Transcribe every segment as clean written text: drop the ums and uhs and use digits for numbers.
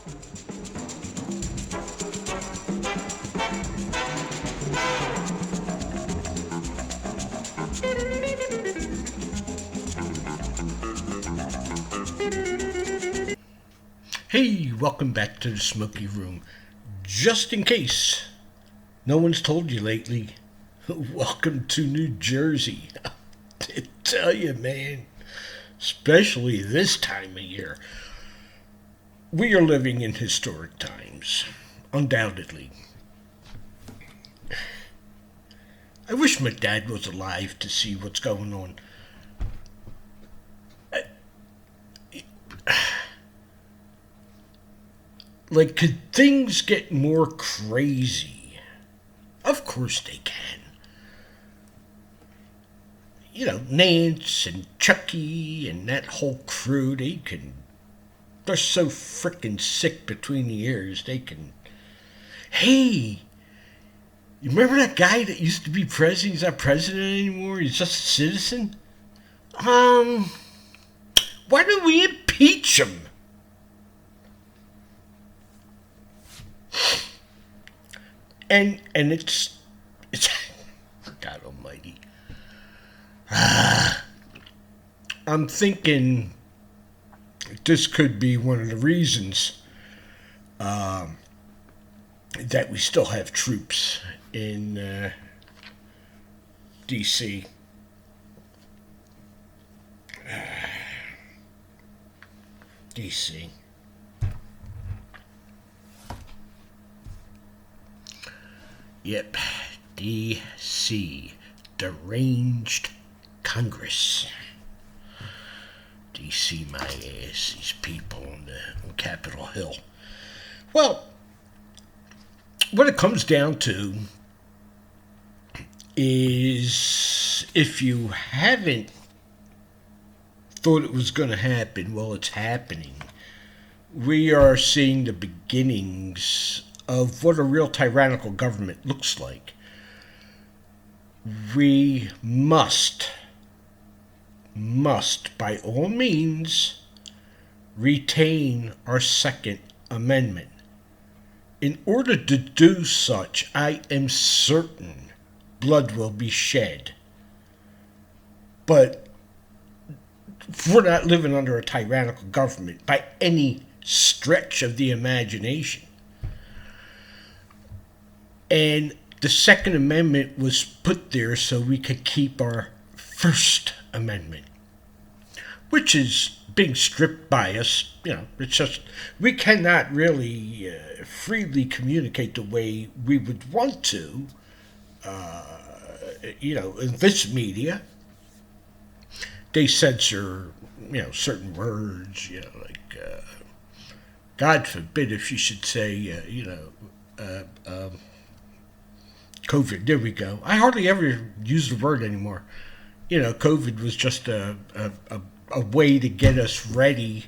Hey, welcome back to the Smoky Room. Just in case no one's told you lately, welcome to New Jersey. I tell you, man, especially this time of year, we are living in historic times, undoubtedly. I wish my dad was alive to see what's going on. Like, could things get more crazy? Of course they can. You know, Nance and Chucky and that whole crew, they're so frickin' sick between the ears, they can. Hey, you remember that guy that used to be president? He's not president anymore, he's just a citizen? Why don't we impeach him? And it's God Almighty. I'm thinking this could be one of the reasons that we still have troops in D.C. D.C. Yep, D.C. Deranged Congress. D.C. my ass, these people on Capitol Hill. Well, what it comes down to is if you haven't thought it was going to happen, well, it's happening. We are seeing the beginnings of what a real tyrannical government looks like. We must, by all means, retain our Second Amendment. In order to do such, I am certain blood will be shed. But we're not living under a tyrannical government by any stretch of the imagination. And the Second Amendment was put there so we could keep our First Amendment, which is being stripped by us. You know, it's just, we cannot really freely communicate the way we would want to, in this media. They censor, certain words, like, God forbid if you should say, COVID, there we go. I hardly ever use the word anymore. COVID was just a way to get us ready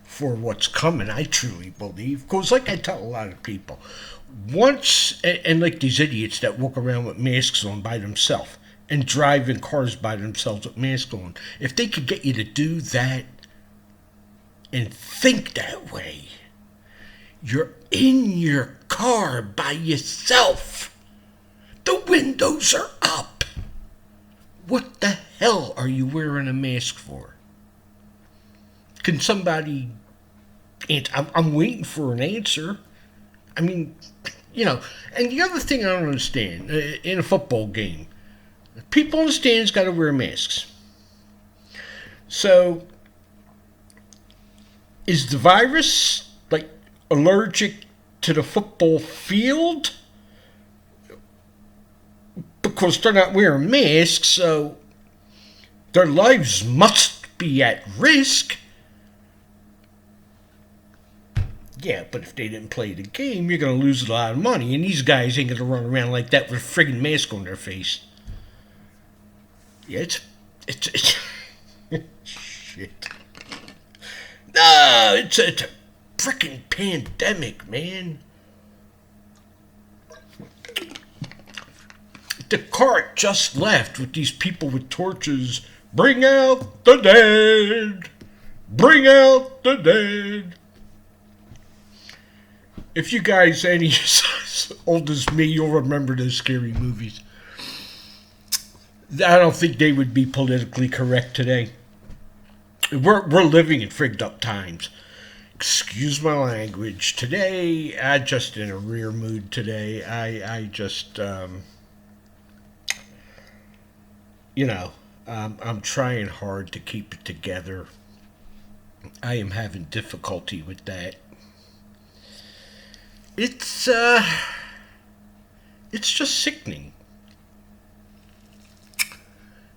for what's coming, I truly believe. Because like I tell a lot of people, once, and like these idiots that walk around with masks on by themselves and drive in cars by themselves with masks on, if they could get you to do that and think that way, you're in your car by yourself. The windows are up. What the hell are you wearing a mask for? Can somebody answer? I'm waiting for an answer. I mean, and the other thing I don't understand, in a football game, people in the stands got to wear masks. So, is the virus, like, allergic to the football field? Because they're not wearing masks, so their lives must be at risk. Yeah, but if they didn't play the game, you're going to lose a lot of money, and these guys ain't going to run around like that with a friggin' mask on their face. Yeah, it's shit. No, it's a frickin' pandemic, man. The cart just left with these people with torches. Bring out the dead. Bring out the dead. If you guys any as old as me, you'll remember those scary movies. I don't think they would be politically correct today. We're living in frigged up times. Excuse my language. Today, I'm just in a rear mood today. I just, I'm trying hard to keep it together. I am having difficulty with that. It's just sickening.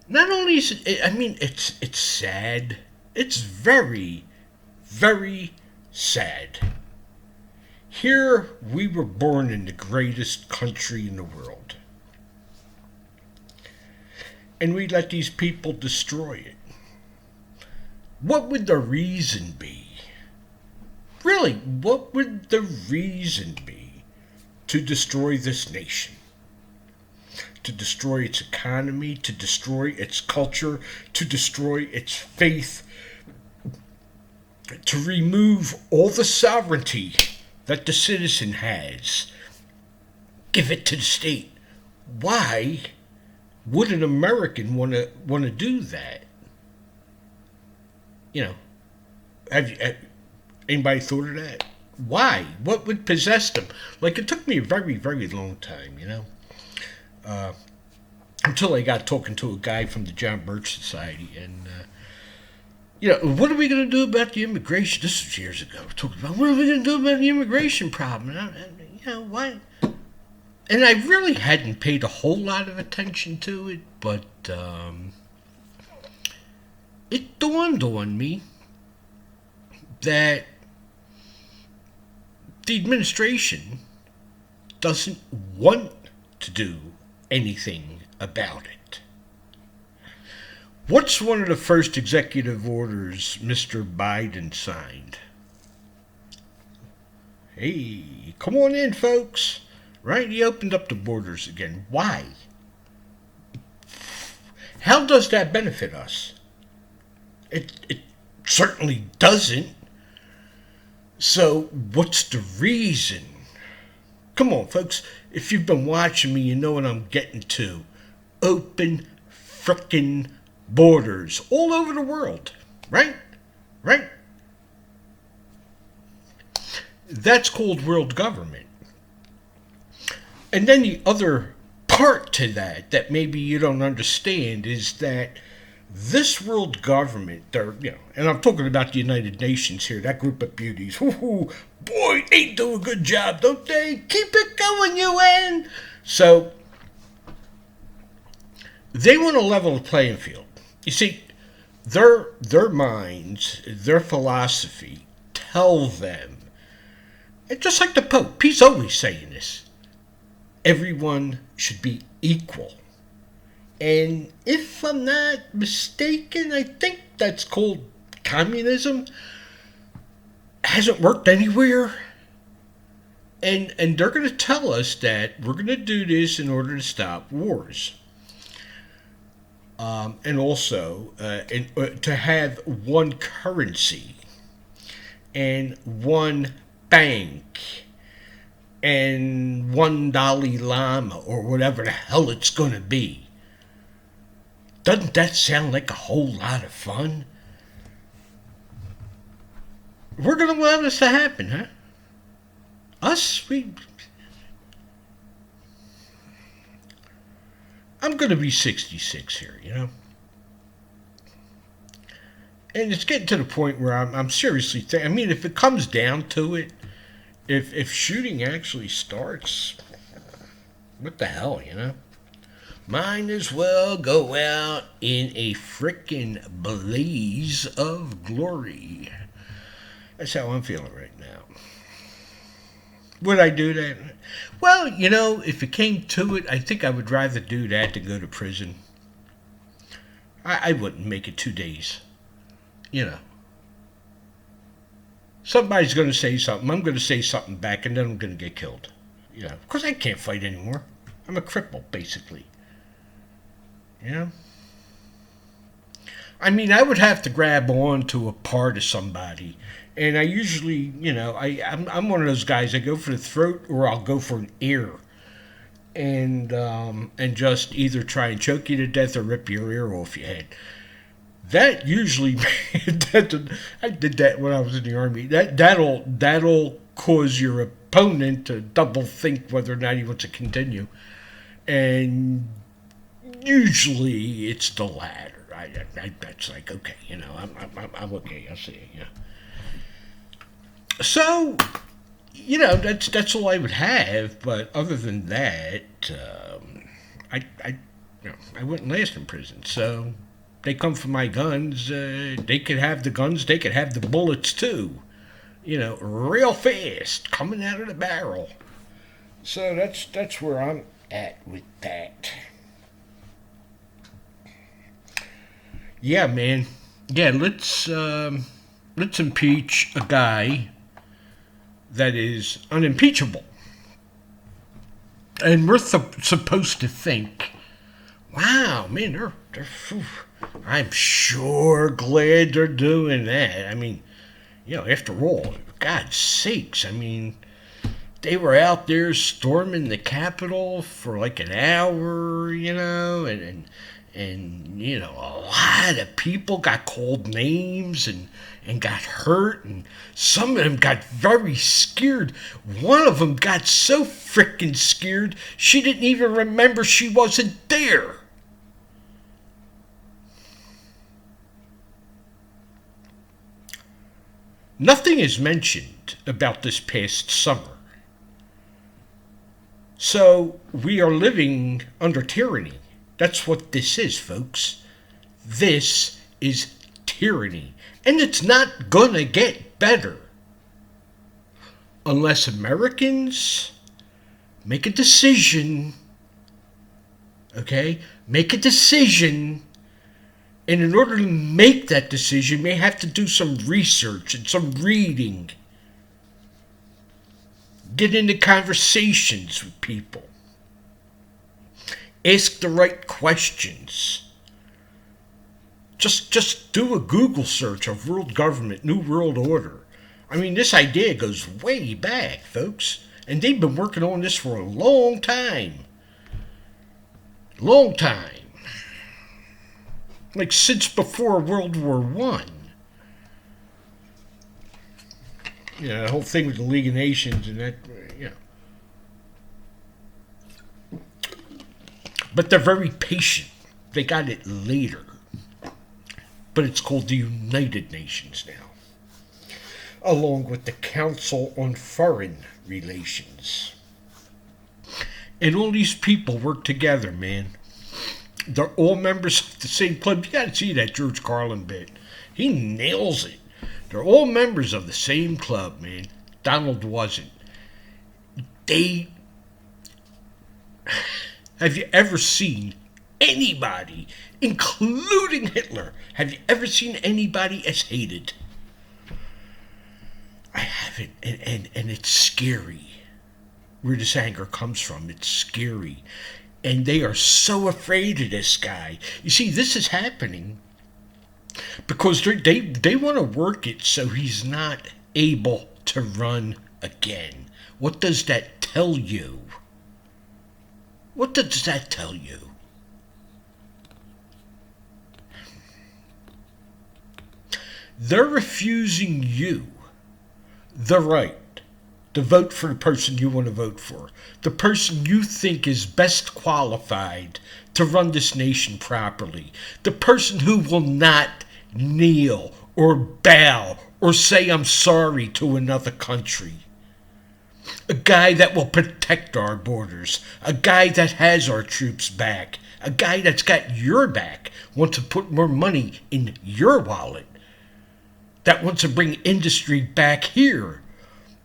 Not only is it, I mean, it's sad. It's very, very sad. Here we were born in the greatest country in the world. And we let these people destroy it. What would the reason be? Really, what would the reason be to destroy this nation? To destroy its economy, to destroy its culture, to destroy its faith, to remove all the sovereignty that the citizen has, give it to the state. Why would an American want to do that? Have anybody thought of that? Why? What would possess them? Like, it took me a very, very long time, until I got talking to a guy from the John Birch Society, and what are we going to do about the immigration? This was years ago. Talking about what are we going to do about the immigration problem? And why? And I really hadn't paid a whole lot of attention to it, but it dawned on me that the administration doesn't want to do anything about it. What's one of the first executive orders Mr. Biden signed? Hey, come on in, folks. Right? He opened up the borders again. Why? How does that benefit us? It certainly doesn't. So, what's the reason? Come on, folks. If you've been watching me, you know what I'm getting to. Open frickin' borders all over the world. Right? Right? That's called world government. And then the other part to that maybe you don't understand is that this world government, and I'm talking about the United Nations here, that group of beauties. Boy, they do a good job, don't they? Keep it going, UN. So they want to level the playing field. You see, their minds, their philosophy tell them, and just like the Pope, he's always saying this, everyone should be equal. And if I'm not mistaken, I think that's called communism. Hasn't worked anywhere. And they're going to tell us that we're going to do this in order to stop wars. And also to have one currency and one bank and one Dalai Lama or whatever the hell it's going to be. Doesn't that sound like a whole lot of fun? We're going to allow this to happen, huh? I'm going to be 66 here, And it's getting to the point where I'm seriously thinking, if it comes down to it, if shooting actually starts, what the hell, Might as well go out in a frickin' blaze of glory. That's how I'm feeling right now. Would I do that? Well, if it came to it, I think I would rather do that than go to prison. I wouldn't make it 2 days. Somebody's going to say something. I'm going to say something back, and then I'm going to get killed. Of course I can't fight anymore. I'm a cripple, basically. I would have to grab on to a part of somebody And I usually, I'm one of those guys. I go for the throat or I'll go for an ear, and just either try and choke you to death or rip your ear off your head. That usually, I did that when I was in the army. That'll cause your opponent to double think whether or not he wants to continue, and usually it's the latter. That's like, okay, I'm okay. I'll see it. So, that's all I would have. But other than that, I wouldn't last in prison. So they come for my guns. They could have the guns. They could have the bullets too. Real fast, coming out of the barrel. So that's where I'm at with that. Yeah, man. Yeah, let's impeach a guy that is unimpeachable. And we're supposed to think, wow, man, I'm sure glad they're doing that. I mean, after all, God's sakes, I mean, they were out there storming the Capitol for like an hour, and a lot of people got called names and got hurt, and some of them got very scared. One of them got so freaking scared she didn't even remember she wasn't there. Nothing is mentioned about this past summer. So we are living under tyranny. That's what this is, folks. This is tyranny. And it's not gonna get better unless Americans make a decision. Okay? Make a decision. And in order to make that decision, you may have to do some research and some reading. Get into conversations with people. Ask the right questions. Just do a Google search of world government, New World Order. I mean, this idea goes way back, folks. And they've been working on this for a long time. Long time. Like since before World War I. The whole thing with the League of Nations and that, But they're very patient. They got it later. But it's called the United Nations now. Along with the Council on Foreign Relations. And all these people work together, man. They're all members of the same club. You gotta see that George Carlin bit. He nails it. They're all members of the same club, man. Donald wasn't. Have you ever seen anybody, including Hitler, have you ever seen anybody as hated? I haven't, and it's scary where this anger comes from. It's scary. And they are so afraid of this guy. You see, this is happening because they want to work it so he's not able to run again. What does that tell you? What does that tell you? They're refusing you the right to vote for the person you want to vote for, the person you think is best qualified to run this nation properly, the person who will not kneel or bow or say I'm sorry to another country. A guy that will protect our borders, a guy that has our troops back, a guy that's got your back, wants to put more money in your wallet, that wants to bring industry back here.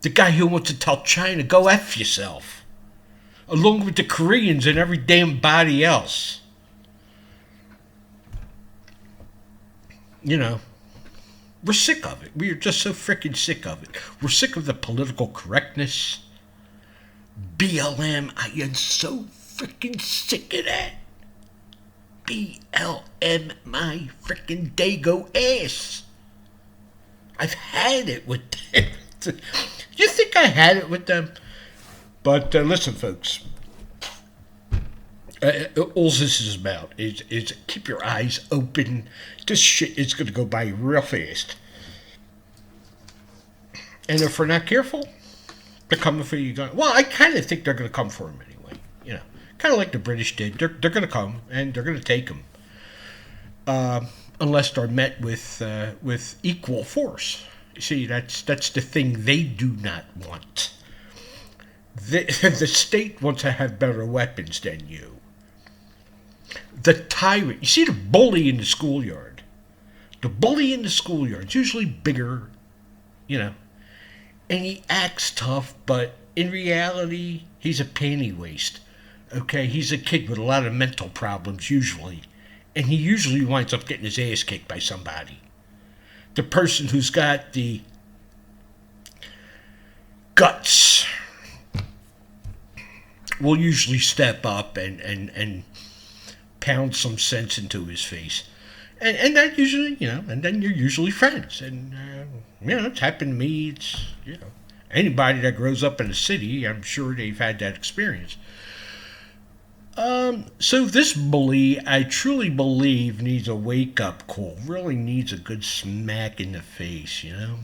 The guy who wants to tell China, go F yourself. Along with the Koreans and every damn body else. We're sick of it. We are just so freaking sick of it. We're sick of the political correctness. BLM, I am so freaking sick of that. BLM, my freaking dago ass. I've had it with them. You think I had it with them? But listen, folks. All this is about is keep your eyes open. This shit is going to go by real fast. And if we're not careful, they're coming for you. Well, I kind of think they're going to come for him anyway. You know, kind of like the British did. They're going to come and they're going to take him, unless they're met with equal force. You see, that's the thing they do not want. The state wants to have better weapons than you. The tyrant, you see the bully in the schoolyard. The bully in the schoolyard is usually bigger, you know, and he acts tough, but in reality, he's a panty waist. Okay, he's a kid with a lot of mental problems usually, and he usually winds up getting his ass kicked by somebody. The person who's got the guts will usually step up and pound some sense into his face. And that usually, you know, and then you're usually friends. And, you know, it's happened to me. It's, you know, anybody that grows up in a city, I'm sure they've had that experience. So this bully, I truly believe, needs a wake-up call. Really needs a good smack in the face, you know.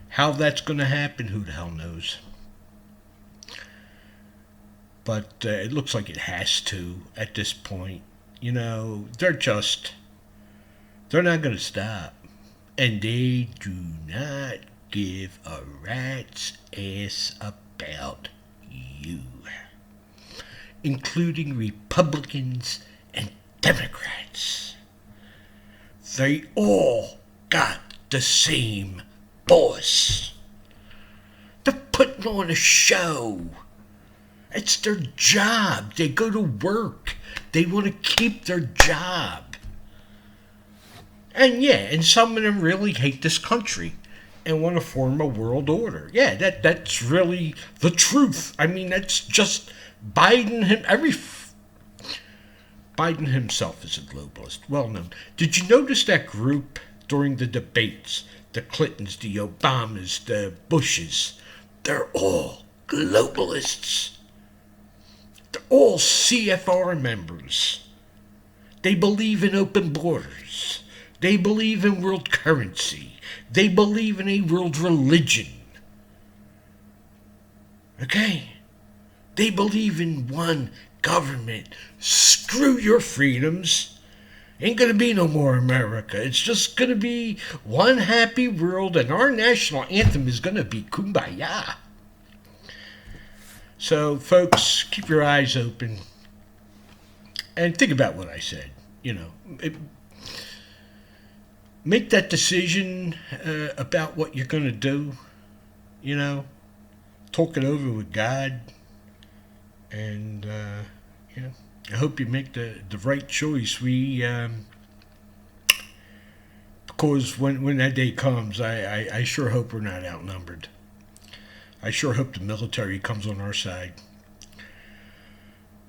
How that's going to happen, who the hell knows. But it looks like it has to at this point. You know, they're not going to stop. And they do not give a rat's ass about you. Including Republicans and Democrats. They all got the same boss. They're putting on a show. It's their job. They go to work. They want to keep their job. And yeah, and some of them really hate this country and want to form a world order. Yeah, that's really the truth. I mean, that's just Biden himself is a globalist, well known. Did you notice that group during the debates? The Clintons, the Obamas, the Bushes, they're all globalists. They're all CFR members. They believe in open borders. They believe in world currency. They believe in a world religion. Okay? They believe in one government. Screw your freedoms. Ain't gonna be no more America. It's just gonna be one happy world, and our national anthem is gonna be Kumbaya. So, folks, keep your eyes open and think about what I said. You know, make that decision about what you're gonna do. You know, talk it over with God. And, you know, I hope you make the right choice. Because when that day comes, I sure hope we're not outnumbered. I sure hope the military comes on our side.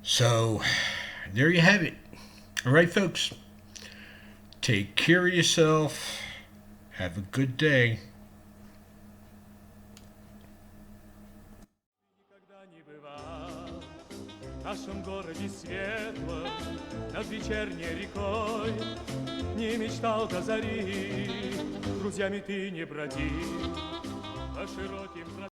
So, there you have it. All right, folks. Take care of yourself. Have a good day. В нашем городе светлом, над вечерней рекой, не мечтал до зари, друзьями ты не броди по широким